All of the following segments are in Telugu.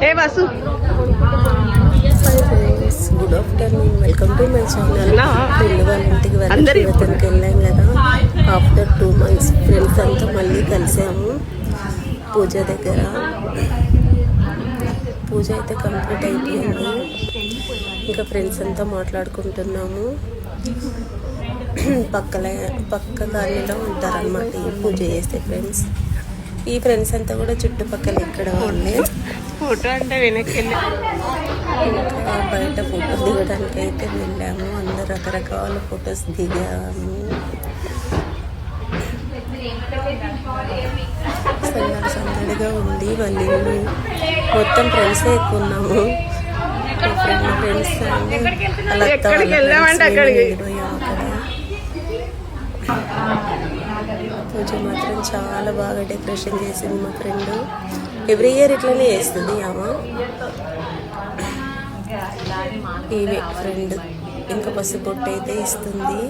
A bus good afternoon, welcome to my channel. Friend వాళ్ళ ఇంటికి వెళ్ళడానికి వెళ్ళాం కదా. ఆఫ్టర్ 2 months ఫ్రెండ్స్ అంతా మళ్ళీ కలిసాము పూజ దగ్గర. పూజ అయితే కంప్లీట్ అయిపోయింది. ఇంకా ఫ్రెండ్స్ అంతా మాట్లాడుకుంటున్నాము. పక్క కాలనీలో ఉంటారనమాట ఈ పూజ చేస్తే ఫ్రెండ్స్. ఈ ఫ్రెండ్స్ అంతా కూడా చుట్టుపక్కల ఇక్కడ వాళ్ళే. ఫోటో అంటే వెనక్కి ఇంకా బయట ఫోటో దిగడానికి అయితే వెళ్ళాము. అందరు రకరకాల ఫొటోస్ దిగాము. సందడిగా ఉంది. వాళ్ళ ఇల్లు మొత్తం ఫ్రెండ్సే ఎక్కువ ఉన్నాము. ఫ్రెండ్స్ పూజ మాత్రం చాలా బాగా డెకరేషన్ చేసింది మా ఫ్రెండ్. ఎవ్రీ ఇయర్ ఇట్లనే చేస్తుంది ఆమె. ఈవే ఫ్రెండ్ ఇంకా పసుపొట్టు అయితే ఇస్తుంది.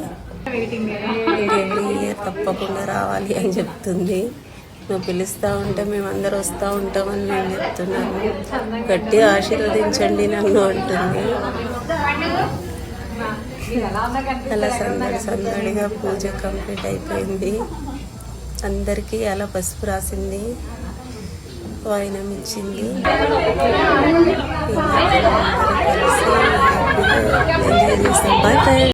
ఎవ్రీ ఇయర్ తప్పకుండా రావాలి అని చెప్తుంది. నువ్వు పిలుస్తూ ఉంటే మేమందరూ వస్తూ ఉంటామని మేము చెప్తున్నాము. గట్టిగా ఆశీర్వదించండి నన్ను అంటుంది. అలా సందడిగా పూజ కంప్లీట్ అయిపోయింది. అందరికీ అలా పసుపు రాసింది, వాయినం ఇచ్చింది. ఎంజాయ్ చేస్తాం. బాయ్.